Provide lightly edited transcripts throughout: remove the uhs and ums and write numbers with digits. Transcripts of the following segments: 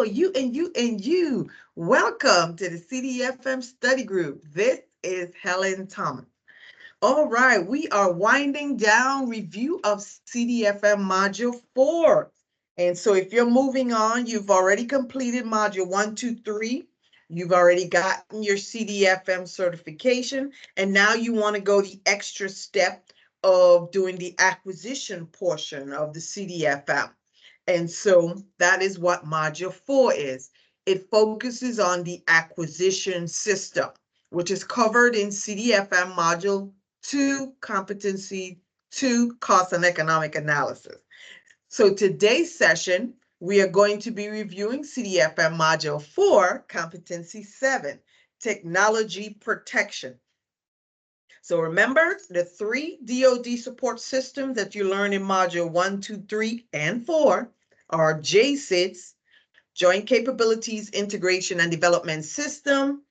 you and you and you. Welcome to the CDFM study group. This is Helen Thomas. All right, we are winding down review of CDFM Module 4. And so if you're moving on, you've already completed Module 1, 2, 3. You've already gotten your CDFM certification. And now you want to go the extra step of doing the acquisition portion of the CDFM. And so that is what Module 4 is. It focuses on the acquisition system, which is covered in CDFM Module 2, Competency 2, Cost and Economic Analysis. So today's session, we are going to be reviewing CDFM Module 4, Competency 7, Technology Protection. So remember the 3 DoD support systems that you learn in Module 1, 2, 3, and 4 are JCITS, Joint Capabilities Integration and Development System,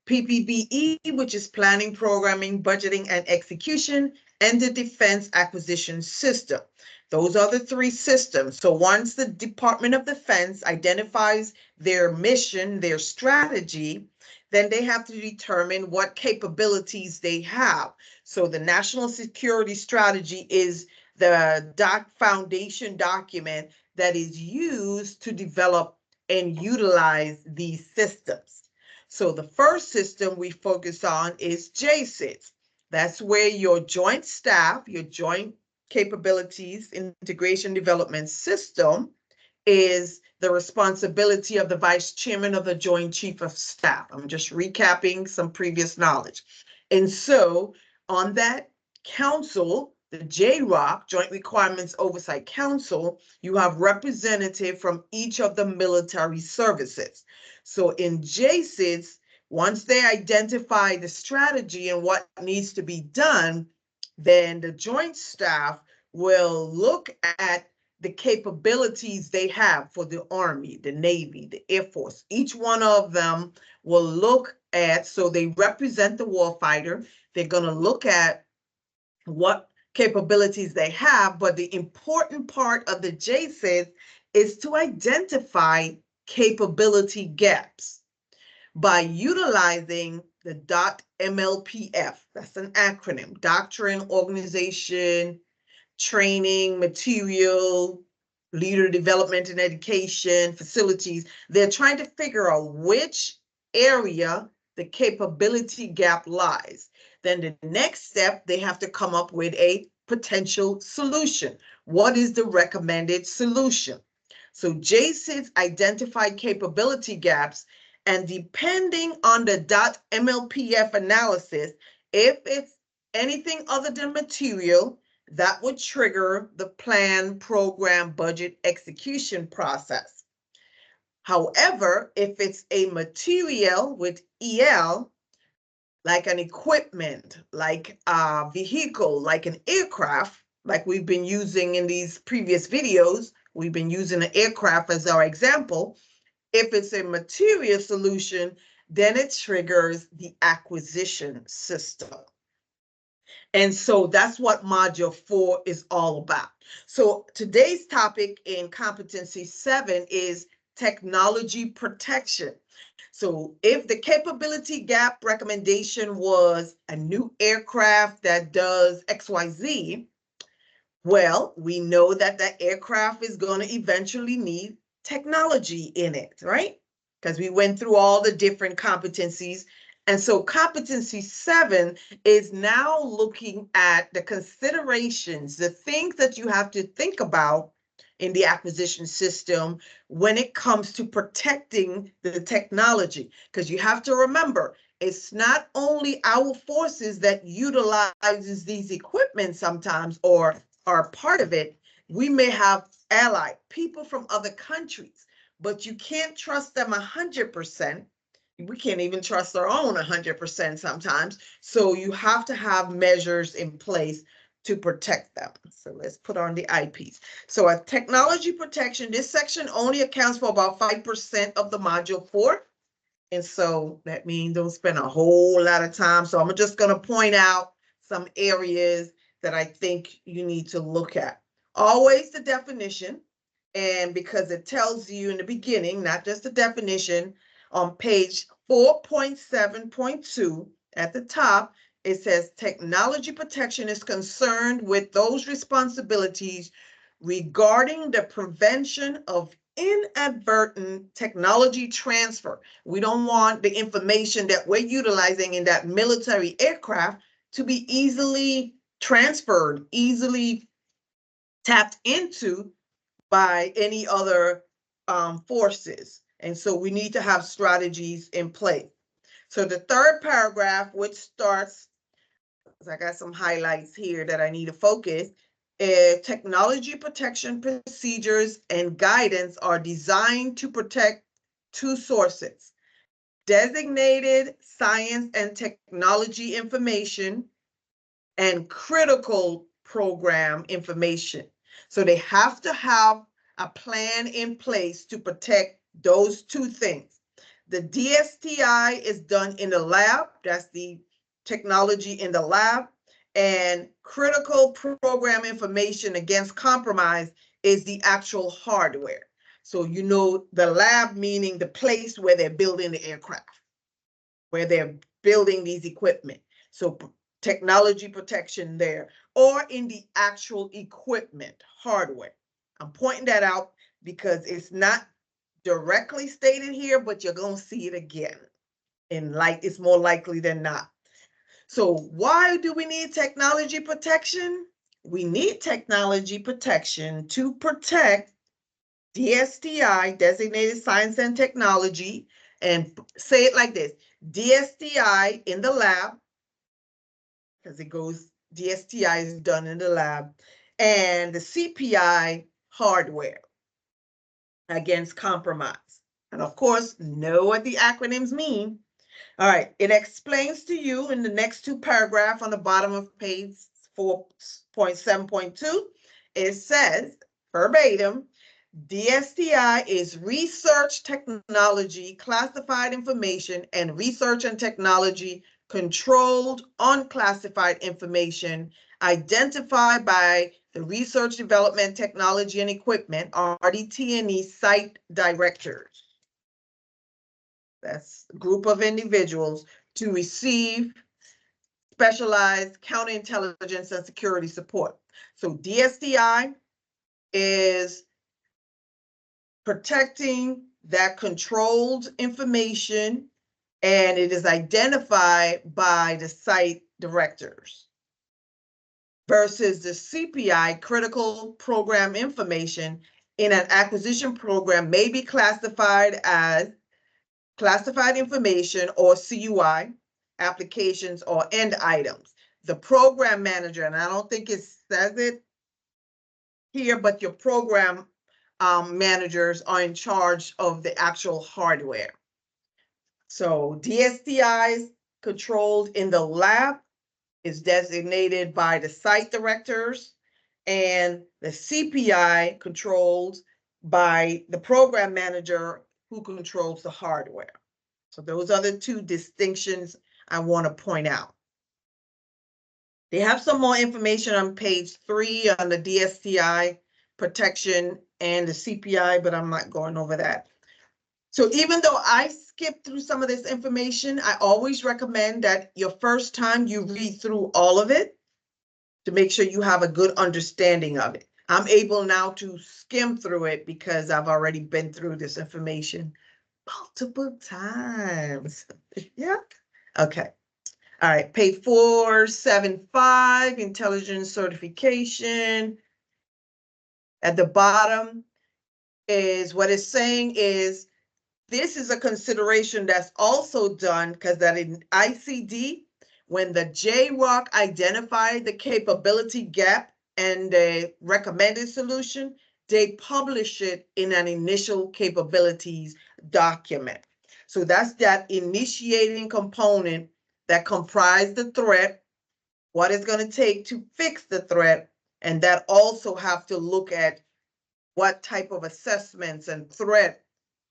PPBE, which is Planning, Programming, Budgeting, and Execution, and the Defense Acquisition System. Those are the 3 systems. So once the Department of Defense identifies their mission, their strategy, then they have to determine what capabilities they have. So the National Security Strategy is the foundation document that is used to develop and utilize these systems. So the first system we focus on is JCITS. That's where your joint staff, your joint capabilities integration development system is the responsibility of the vice chairman of the Joint Chief of Staff. I'm just recapping some previous knowledge. And so on that council, the JROC, Joint Requirements Oversight Council, you have representative from each of the military services. So in JCITS, once they identify the strategy and what needs to be done, then the joint staff will look at the capabilities they have for the Army, the Navy, the Air Force. Each one of them will look at, so they represent the warfighter. They're going to look at what capabilities they have, but the important part of the JCITS is to identify capability gaps by utilizing the .MLPF. That's an acronym: Doctrine, Organization, Training, Material, Leader Development and Education, Facilities. They're trying to figure out which area the capability gap lies. Then the next step, they have to come up with a potential solution. What is the recommended solution? So JCITS identify capability gaps, and depending on the .MLPF analysis, if it's anything other than material, that would trigger the plan, program, budget, execution process. However, if it's a material with EL, like an equipment, like a vehicle, like an aircraft, like we've been using in these previous videos, we've been using an aircraft as our example. If it's a material solution, then it triggers the acquisition system. And so that's what Module 4 is all about. So today's topic in Competency 7 is technology protection. So if the capability gap recommendation was a new aircraft that does XYZ, well, we know that that aircraft is going to eventually need technology in it, right? Because we went through all the different competencies. And so Competency 7 is now looking at the considerations, the things that you have to think about in the acquisition system when it comes to protecting the technology. Because you have to remember, it's not only our forces that utilizes these equipment sometimes or are part of it. We may have allied people from other countries, but you can't trust them 100%. We can't even trust our own 100% sometimes. So you have to have measures in place to protect them. So let's put on the IPs. So a technology protection, this section only accounts for about 5% of the Module 4. And so that means don't spend a whole lot of time. So I'm just going to point out some areas that I think you need to look at. Always the definition. And because it tells you in the beginning, not just the definition, on page 4.7.2 at the top, it says technology protection is concerned with those responsibilities regarding the prevention of inadvertent technology transfer. We don't want the information that we're utilizing in that military aircraft to be easily transferred, easily tapped into by any other forces. And so we need to have strategies in place. So the third paragraph, which starts, I got some highlights here that I need to focus, is technology protection procedures and guidance are designed to protect two sources: designated science and technology information and critical program information. So they have to have a plan in place to protect those two things. The DSTI is done in the lab. That's the technology in the lab. And critical program information against compromise is the actual hardware. So you know the lab meaning the place where they're building the aircraft, where they're building these equipment. So technology protection there, or in the actual equipment, hardware. I'm pointing that out because it's not directly stated here, but you're going to see it again. And like it's more likely than not. So why do we need technology protection? We need technology protection to protect DSTI, designated science and technology, and say it like this: DSTI in the lab, because it goes, DSTI is done in the lab, and the CPI hardware against compromise. And of course, know what the acronyms mean. All right, it explains to you in the next two paragraphs on the bottom of page 4.7.2, it says verbatim, DSTI is research technology, classified information, and research and technology controlled unclassified information identified by the Research Development Technology and Equipment, RDT&E site directors. That's a group of individuals to receive specialized counterintelligence and security support. So DSTI is protecting that controlled information, and it is identified by the site directors, versus the CPI, critical program information, in an acquisition program may be classified as classified information or CUI, applications or end items. The program manager, and I don't think it says it here, but your program managers are in charge of the actual hardware. So DSTIs controlled in the lab is designated by the site directors, and the CPI controlled by the program manager who controls the hardware. So those are the two distinctions I want to point out. They have some more information on page 3 on the DSTI protection and the CPI, but I'm not going over that. So even though I skipped through some of this information, I always recommend that your first time you read through all of it to make sure you have a good understanding of it. I'm able now to skim through it because I've already been through this information multiple times. Yeah. Okay. All right. Page 475, intelligence certification. At the bottom is what it's saying is this is a consideration that's also done because that in ICD, when the JROC identified the capability gap and the recommended solution, they publish it in an initial capabilities document. So that's that initiating component that comprised the threat, what it's going to take to fix the threat, and that also have to look at what type of assessments and threat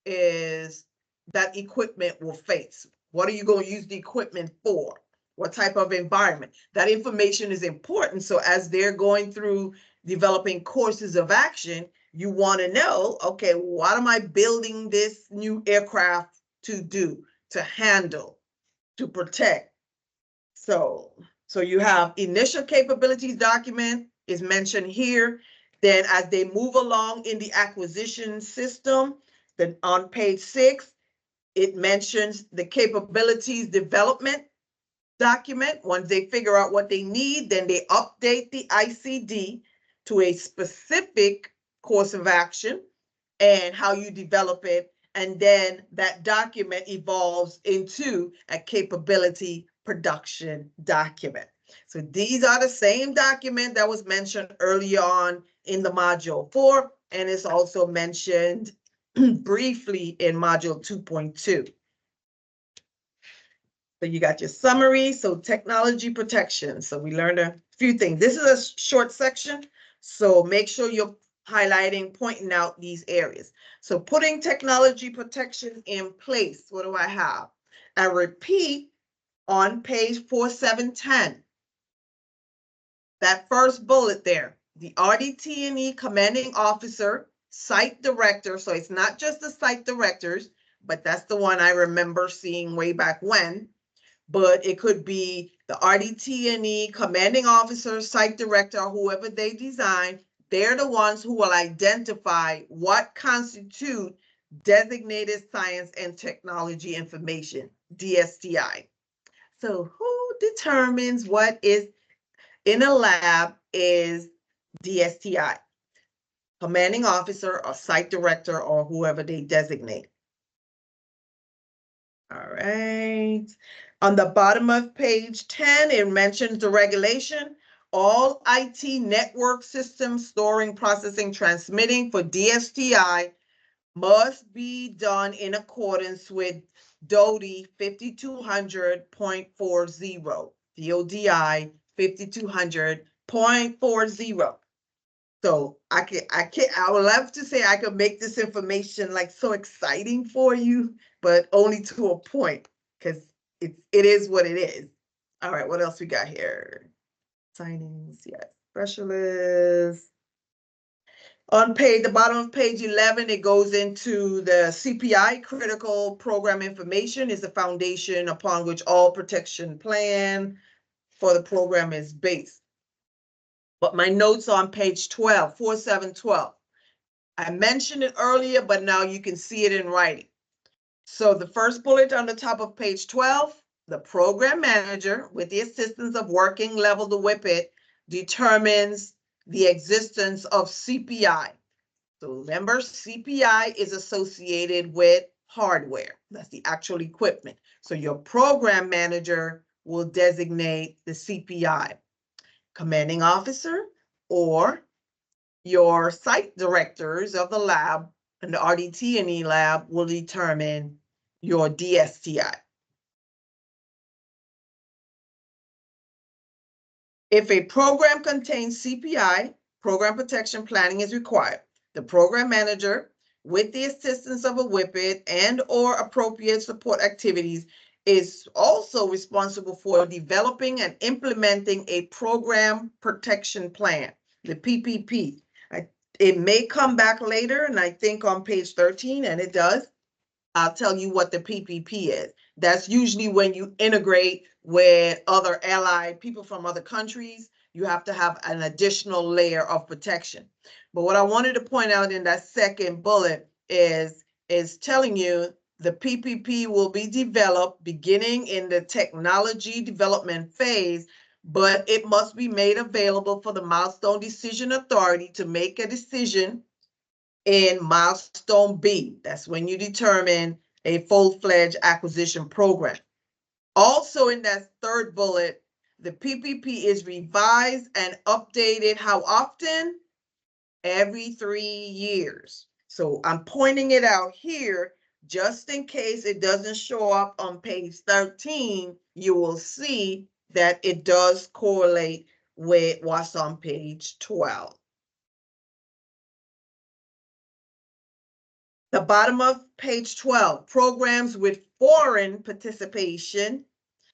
is that equipment will face. What are you going to use the equipment for? What type of environment? That information is important. So as they're going through developing courses of action, You want to know, okay, what am I building this new aircraft to do, to handle, to protect? So you have initial capabilities document is mentioned here. Then as they move along in the acquisition system, then on page 6, it mentions the capabilities development document. Once they figure out what they need, then they update the ICD to a specific course of action and how you develop it. And then that document evolves into a capability production document. So these are the same document that was mentioned earlier on in the module 4, and it's also mentioned briefly in module 2.2. So you got your summary. So technology protection. So we learned a few things. This is a short section, so make sure you're highlighting, pointing out these areas. So putting technology protection in place. What do I have? I repeat on page 4710. That first bullet there, the RDT&E commanding officer, site director. So it's not just the site directors, but that's the one I remember seeing way back when. But it could be the RDT&E commanding officer, site director, or whoever they design. They're the ones who will identify what constitute designated science and technology information, DSTI. So who determines what is in a lab is DSTI, commanding officer or site director or whoever they designate. All right. On the bottom of page 10, it mentions the regulation. All IT network systems storing, processing, transmitting for DSTI must be done in accordance with DODI 5200.40, DODI 5200.40. So I would love to say I could make this information like so exciting for you, but only to a point, because it is what it is. All right, what else we got here? Signings, yes, specialists. On the bottom of page 11, it goes into the CPI, critical program information, is the foundation upon which all protection plan for the program is based. But my notes on page 12, 4712. I mentioned it earlier, but now you can see it in writing. So the first bullet on the top of page 12, the program manager, with the assistance of working level the whippet, determines the existence of CPI. So remember, CPI is associated with hardware. That's the actual equipment. So your program manager will designate the CPI. Commanding officer or your site directors of the lab and the RDT&E lab will determine your DSTI. If a program contains CPI, program protection planning is required. The program manager, with the assistance of a whippet and or appropriate support activities, is also responsible for developing and implementing a program protection plan, the PPP. It may come back later, and I think on page 13, and it does, I'll tell you what the PPP is. That's usually when you integrate with other allied people from other countries. You have to have an additional layer of protection. But what I wanted to point out in that second bullet is telling you the PPP will be developed beginning in the technology development phase, but it must be made available for the Milestone Decision Authority to make a decision in milestone B. That's when you determine a full-fledged acquisition program. Also in that third bullet, the PPP is revised and updated how often? Every 3 years. So I'm pointing it out here just in case it doesn't show up on page 13. You will see that it does correlate with what's on page 12. The bottom of page 12, programs with foreign participation.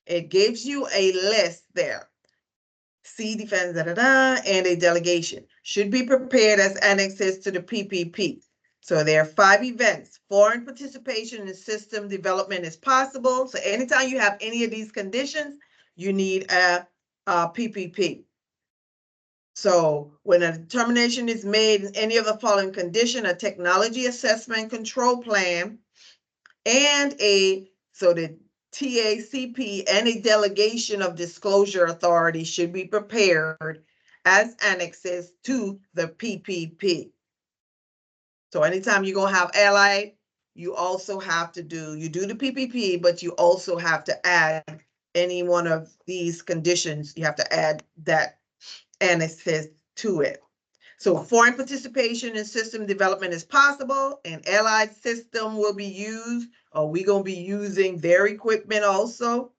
It gives you a list there. defense, and a delegation should be prepared as annexes to the PPP. So there are 5 events. Foreign participation in system development is possible. So anytime you have any of these conditions, you need a PPP. So when a determination is made in any of the following condition, a technology assessment control plan and the TACP and a delegation of disclosure authority should be prepared as annexes to the PPP. So anytime you're going to have allied, you also have to do the PPP, but you also have to add any one of these conditions. You have to add that annexes to it. So foreign participation in system development is possible. An allied system will be used, or we're going to be using their equipment also.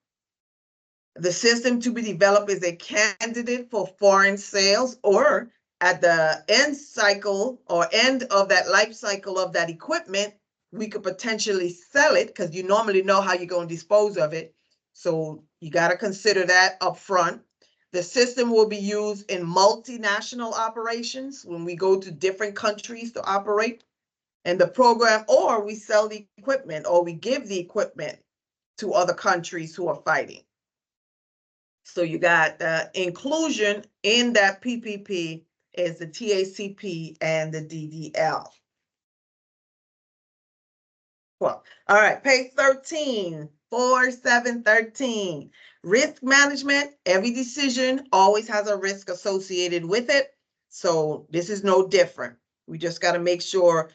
The system to be developed is a candidate for foreign sales, or at the end cycle or end of that life cycle of that equipment, we could potentially sell it because you normally know how you're going to dispose of it. So you got to consider that up front. The system will be used in multinational operations when we go to different countries to operate. And the program, or we sell the equipment, or we give the equipment to other countries who are fighting. So you got inclusion in that PPP is the TACP and the DDL. Well, all right, page 13, 4713. Risk management, every decision always has a risk associated with it. So this is no different. We just got to make sure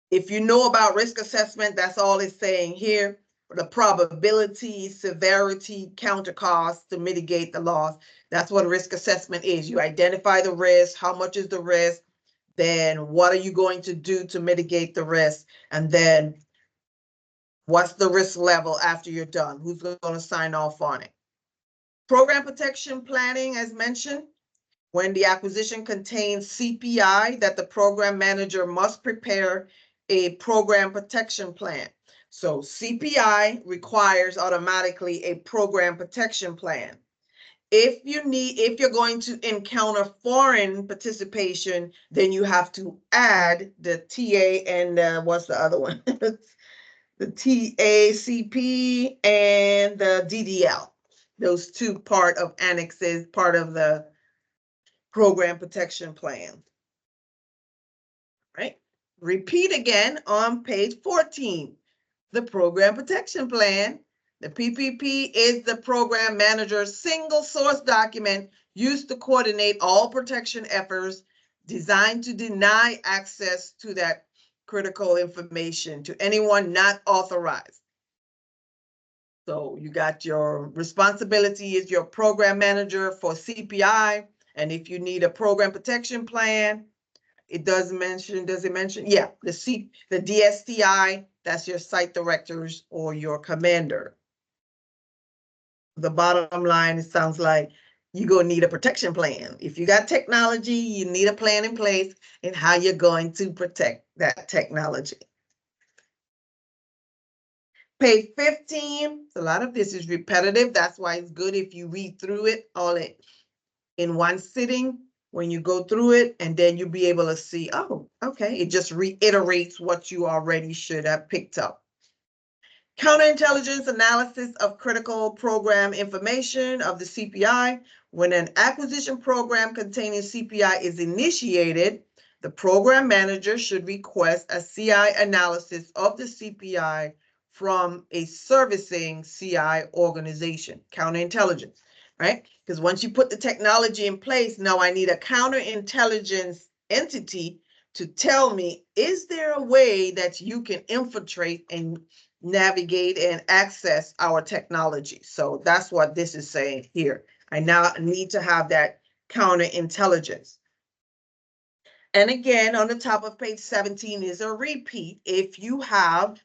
if you know about risk assessment, that's all it's saying here. The probability, severity, counter costs to mitigate the loss. That's what risk assessment is. You identify the risk, how much is the risk, then what are you going to do to mitigate the risk, and then what's the risk level after you're done? Who's going to sign off on it? Program protection planning, as mentioned, when the acquisition contains CPI, that the program manager must prepare a program protection plan. So CPI requires automatically a program protection plan. If you're going to encounter foreign participation, then you have to add the TA and what's the other one? The TACP and the DDL. Those two part of annexes, part of the program protection plan. Right? Repeat again on page 14. The program protection plan. The PPP is the program manager's single source document used to coordinate all protection efforts designed to deny access to that critical information to anyone not authorized. So you got your responsibility is your program manager for CPI. And if you need a program protection plan, does it mention? Yeah, the DSTI, that's your site directors or your commander. The bottom line, it sounds like you're going to need a protection plan. If you got technology, you need a plan in place and how you're going to protect that technology. Page 15, a lot of this is repetitive. That's why it's good if you read through it all in one sitting when you go through it, and then you'll be able to see, oh, okay, it just reiterates what you already should have picked up. Counterintelligence analysis of critical program information of the CPI. When an acquisition program containing CPI is initiated, the program manager should request a CI analysis of the CPI from a servicing CI organization, counterintelligence, right? Because once you put the technology in place, now I need a counterintelligence entity to tell me, is there a way that you can infiltrate and navigate and access our technology? So that's what this is saying here. I now need to have that counterintelligence. And again, on the top of page 17 is a repeat. If you have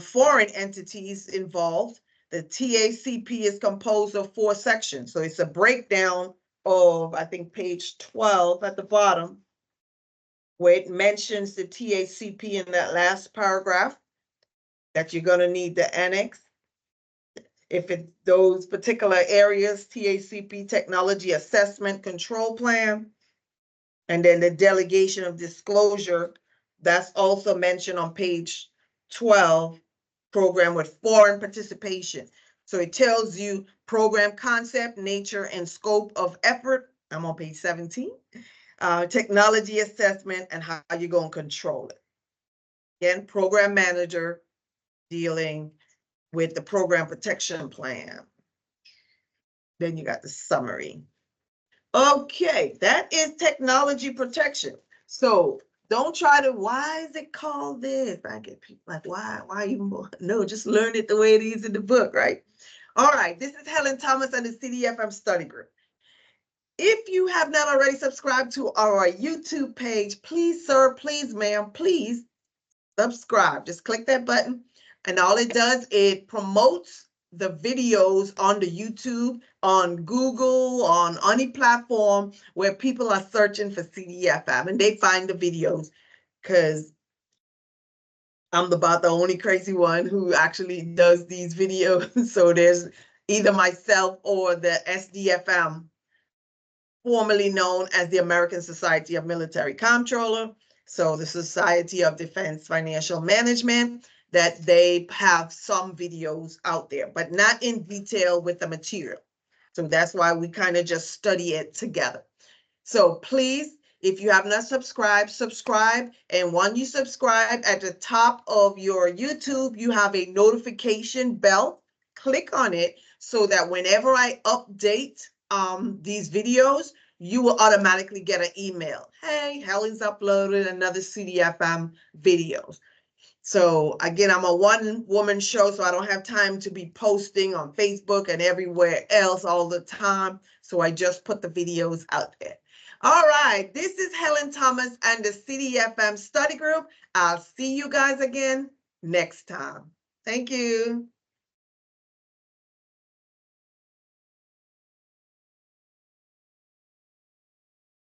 foreign entities involved, the TACP is composed of 4 sections. So it's a breakdown of, I think, page 12 at the bottom, where it mentions the TACP in that last paragraph, that you're going to need the annex. if it's those particular areas, TACP, Technology Assessment Control Plan, and then the delegation of disclosure, that's also mentioned on page 12, program with foreign participation. So it tells you program concept, nature, and scope of effort. I'm on page 17. Technology assessment and how you're going to control it. Again, program manager dealing with the program protection plan. Then you got the summary. Okay, that is technology protection. So don't try to, why is it called this? I get people like, why even more? No, just learn it the way it is in the book, right? All right, this is Helen Thomas and the CDFM study group. If you have not already subscribed to our YouTube page, please, sir, please, ma'am, please subscribe. Just click that button. And all it does, it promotes the videos on the YouTube, on Google, on any platform where people are searching for CDFM and they find the videos, because I'm about the only crazy one who actually does these videos. So there's either myself or the SDFM, formerly known as the American Society of Military Comptroller. So the Society of Defense Financial Management, that they have some videos out there, but not in detail with the material. So that's why we kind of just study it together. So please, if you have not subscribed, subscribe. And when you subscribe, at the top of your YouTube, you have a notification bell. Click on it so that whenever I update these videos, you will automatically get an email. Hey, Helen's uploaded another CDFM video. So again, I'm a one-woman show, so I don't have time to be posting on Facebook and everywhere else all the time. So I just put the videos out there. All right, this is Helen Thomas and the CDFM study group. I'll see you guys again next time. Thank you.